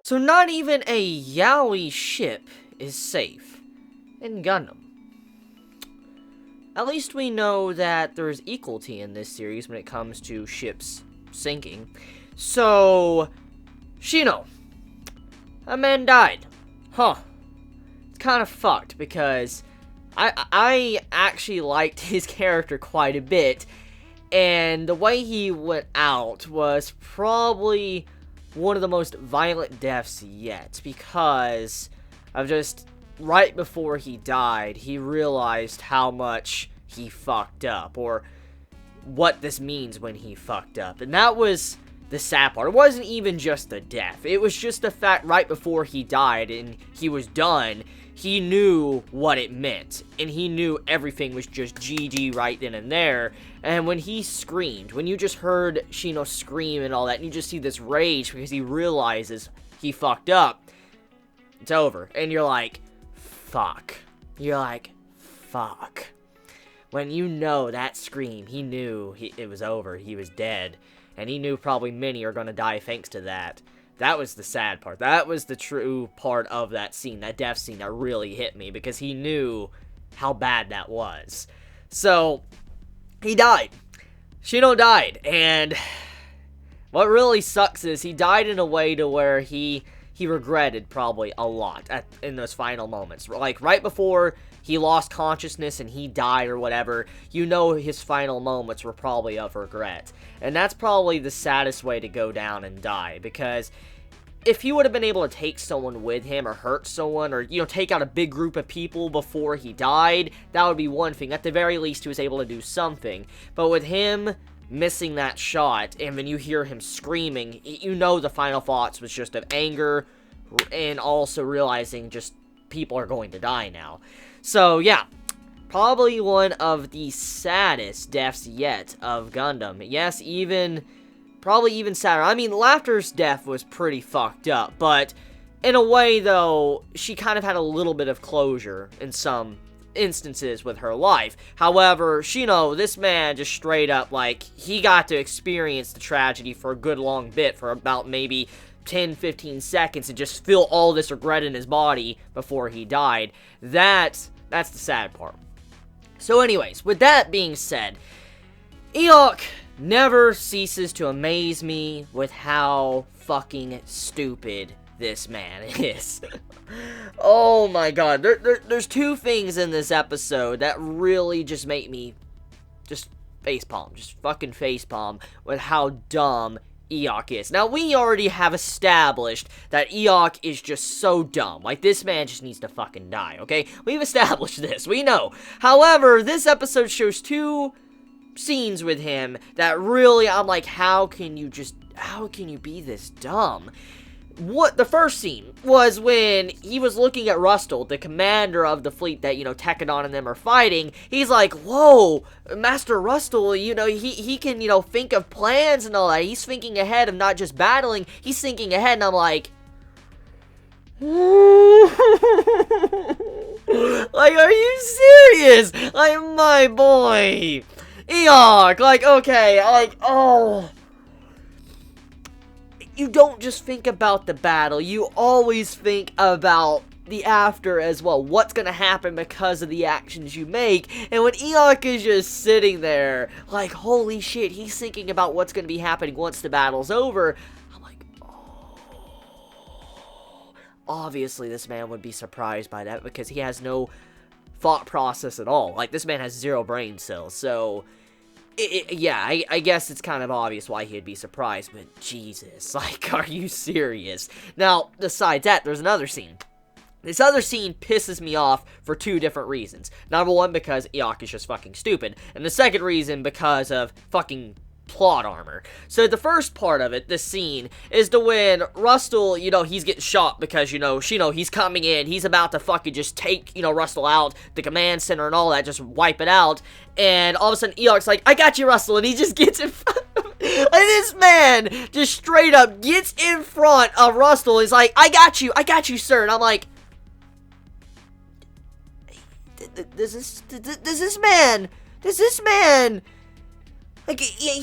So not even a yaoi ship is safe in Gundam. At least we know that there's equality in this series when it comes to ships sinking. So, Shino, a man died. Huh. It's kind of fucked because I actually liked his character quite a bit. And the way he went out was probably one of the most violent deaths yet, because of just right before he died, he realized how much he fucked up, or what this means when he fucked up. And that was the sad part. It wasn't even just the death. It was just the fact right before he died and he was done, he knew what it meant. And he knew everything was just GG right then and there. And when he screamed, when you just heard Shino scream and all that, and you just see this rage because he realizes he fucked up, it's over. And you're like, fuck. You're like, fuck. When you know that scream, he knew it was over. He was dead. And he knew probably many are going to die thanks to that. That was the sad part. That was the true part of that scene, that death scene that really hit me, because he knew how bad that was. So, he died. Shino died, and what really sucks is he died in a way to where he regretted probably a lot in those final moments. Like, right before he lost consciousness and he died or whatever, you know his final moments were probably of regret. And that's probably the saddest way to go down and die, because if he would have been able to take someone with him or hurt someone or, take out a big group of people before he died, that would be one thing. At the very least, he was able to do something. But with him missing that shot, and when you hear him screaming, you know the final thoughts was just of anger and also realizing just people are going to die now. So, yeah, probably one of the saddest deaths yet of Gundam. Yes, probably even sadder. I mean, Laughter's death was pretty fucked up, but in a way, though, she kind of had a little bit of closure in some instances with her life. However, Shino, this man just straight up, he got to experience the tragedy for a good long bit, for about maybe 10-15 seconds, and just feel all this regret in his body before he died. That's the sad part. So anyways, with that being said, Eok never ceases to amaze me with how fucking stupid this man is. Oh my god, there's two things in this episode that really just make me just facepalm, just fucking facepalm with how dumb Eok is. Now, we already have established that Eok is just so dumb. This man just needs to fucking die, okay? We've established this, we know. However, this episode shows two scenes with him that really, I'm like, how can you be this dumb? The first scene was when he was looking at Rustle, the commander of the fleet that, Tekadon and them are fighting. He's like, whoa, Master Rustle, he can, think of plans and all that. He's thinking ahead of not just battling, he's thinking ahead, and I'm like, are you serious? My boy, Eok, okay, oh. You don't just think about the battle, you always think about the after as well. What's gonna happen because of the actions you make. And when Eok is just sitting there, holy shit, he's thinking about what's gonna be happening once the battle's over. I'm like, oh. Obviously, this man would be surprised by that because he has no thought process at all. This man has 0 brain cells, so yeah, I guess it's kind of obvious why he'd be surprised, but Jesus, are you serious? Now, besides that, there's another scene. This other scene pisses me off for 2 different reasons. Number one, because Eok is just fucking stupid, and the second reason, because of fucking plot armor. So the first part of it, this scene, is to when Rustle, he's getting shot because, Shino, he's coming in, he's about to fucking just take, Rustle out, the command center and all that, just wipe it out, and all of a sudden Eok's like, I got you, Rustle, and he just gets in front of him, and this man just straight up gets in front of Rustle, and he's like, I got you, sir, and I'm like, does this man,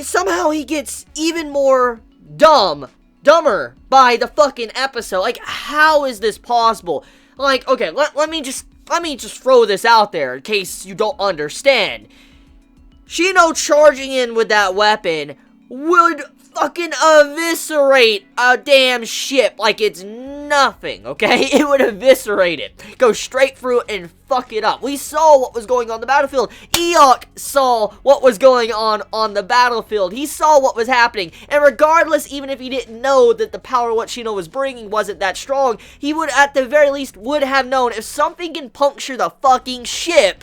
somehow he gets even more dumber by the fucking episode. Like, how is this possible? Like, okay, let me just throw this out there in case you don't understand. Shino charging in with that weapon would fucking eviscerate a damn ship like it's nothing, okay? It would eviscerate it. Go straight through it and fuck it up. We saw what was going on the battlefield. Eok saw what was going on the battlefield. He saw what was happening. And regardless, even if he didn't know that the power of what Shino was bringing wasn't that strong, he would at the very least would have known if something can puncture the fucking ship,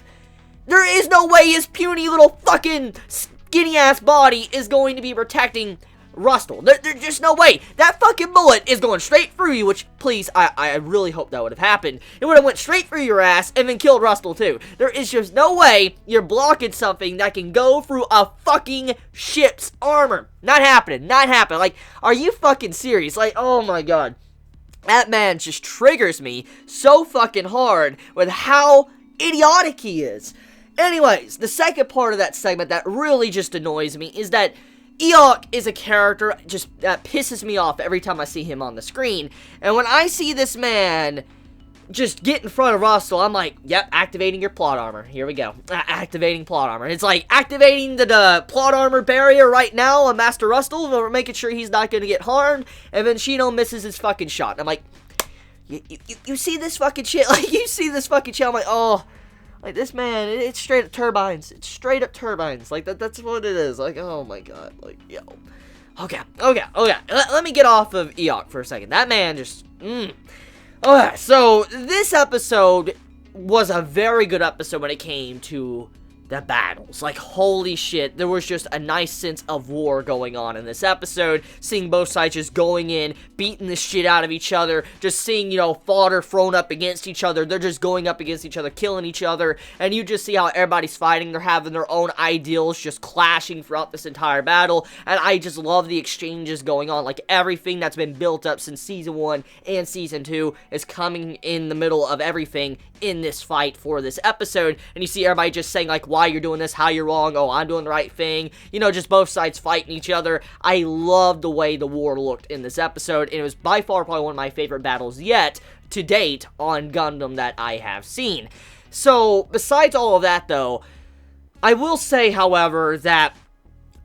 there is no way his puny little fucking skinny-ass body is going to be protecting Rustle. There's just no way. That fucking bullet is going straight through you, which, please, I really hope that would have happened. It would have went straight through your ass and then killed Rustle, too. There is just no way you're blocking something that can go through a fucking ship's armor. Not happening. Not happening. Like, are you fucking serious? Like, oh my god. That man just triggers me so fucking hard with how idiotic he is. Anyways, the second part of that segment that really just annoys me is that Eok is a character just that pisses me off every time I see him on the screen. And when I see this man just get in front of Rustle, I'm like, yep, activating your plot armor. Here we go. Activating plot armor. It's like activating the plot armor barrier right now on Master Rustle. We're making sure he's not going to get harmed. And then Shino misses his fucking shot. And I'm like, you see this fucking shit? Like, you see this fucking shit? I'm like, oh. Like, this man, it's straight up turbines. It's straight up turbines. Like, that's what it is. Like, oh my god. Like, yo. Okay. Let me get off of Eok for a second. That man just, Okay, so this episode was a very good episode when it came to the battles. Like, holy shit, there was just a nice sense of war going on in this episode, seeing both sides just going in, beating the shit out of each other, just seeing, you know, fodder thrown up against each other, they're just going up against each other, killing each other, and you just see how everybody's fighting, they're having their own ideals just clashing throughout this entire battle, and I just love the exchanges going on. Like, everything that's been built up since Season 1 and Season 2 is coming in the middle of everything in this fight for this episode, and you see everybody just saying, like, why you're doing this, how you're wrong, oh, I'm doing the right thing, you know, just both sides fighting each other. I love the way the war looked in this episode, and it was by far probably one of my favorite battles yet to date on Gundam that I have seen. So, besides all of that, though, I will say, however, that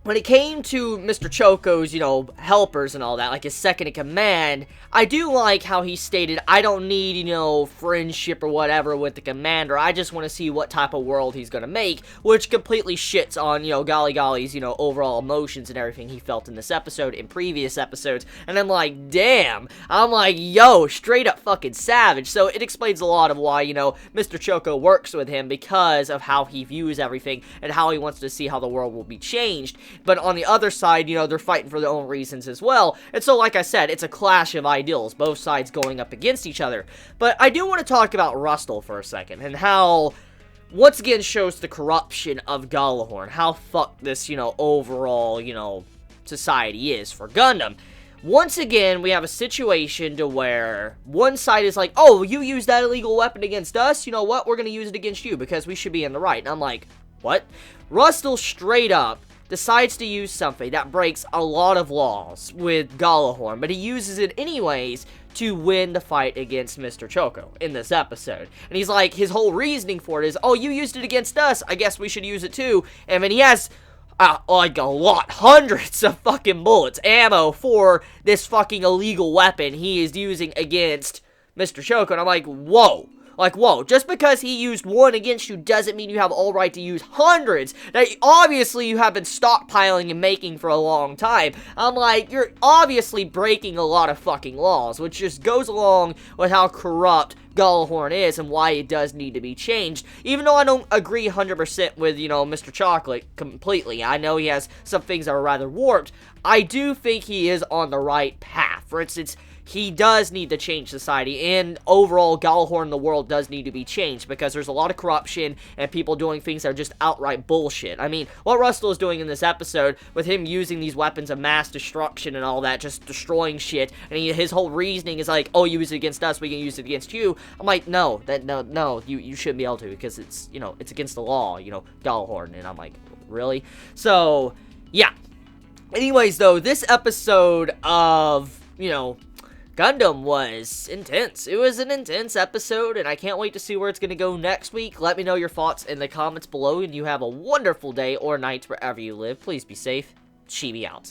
when it came to Mr. Choco's, you know, helpers and all that, like his second in command, I do like how he stated, I don't need, you know, friendship or whatever with the commander, I just want to see what type of world he's gonna make, which completely shits on, you know, Golly's, you know, overall emotions and everything he felt in this episode, in previous episodes, and I'm like, damn, I'm like, yo, straight up fucking savage. So it explains a lot of why, you know, Mr. Choco works with him, because of how he views everything, and how he wants to see how the world will be changed. But on the other side, you know, they're fighting for their own reasons as well. And so, like I said, it's a clash of ideals, both sides going up against each other. But I do want to talk about Rustle for a second, and how, once again, shows the corruption of Gallahorn. How fucked this, you know, overall, you know, society is for Gundam. Once again, we have a situation to where one side is like, oh, you used that illegal weapon against us? You know what? We're going to use it against you because we should be in the right. And I'm like, what? Rustle straight up decides to use something that breaks a lot of laws with Gallahorn, but he uses it anyways to win the fight against Mr. Choco in this episode. And he's like, his whole reasoning for it is, oh, you used it against us, I guess we should use it too. And then he has, like a lot, hundreds of fucking bullets, ammo for this fucking illegal weapon he is using against Mr. Choco. And I'm like, whoa. Like, whoa, just because he used one against you doesn't mean you have all right to use hundreds that obviously you have been stockpiling and making for a long time. I'm like, you're obviously breaking a lot of fucking laws, which just goes along with how corrupt Gallahorn is and why it does need to be changed. Even though I don't agree 100% with, you know, Mr. Chocolate completely. I know he has some things that are rather warped. I do think he is on the right path. For instance, he does need to change society, and overall, Gallahorn in the world does need to be changed, because there's a lot of corruption, and people doing things that are just outright bullshit. I mean, what Rustle is doing in this episode, with him using these weapons of mass destruction and all that, just destroying shit, and his whole reasoning is like, oh, you use it against us, we can use it against you. I'm like, no, you shouldn't be able to, because it's, you know, it's against the law, you know, Gallahorn, and I'm like, really? So, yeah. Anyways, though, this episode of, Gundam was intense. It was an intense episode, and I can't wait to see where it's going to go next week. Let me know your thoughts in the comments below, and you have a wonderful day or night wherever you live. Please be safe. Chibi out.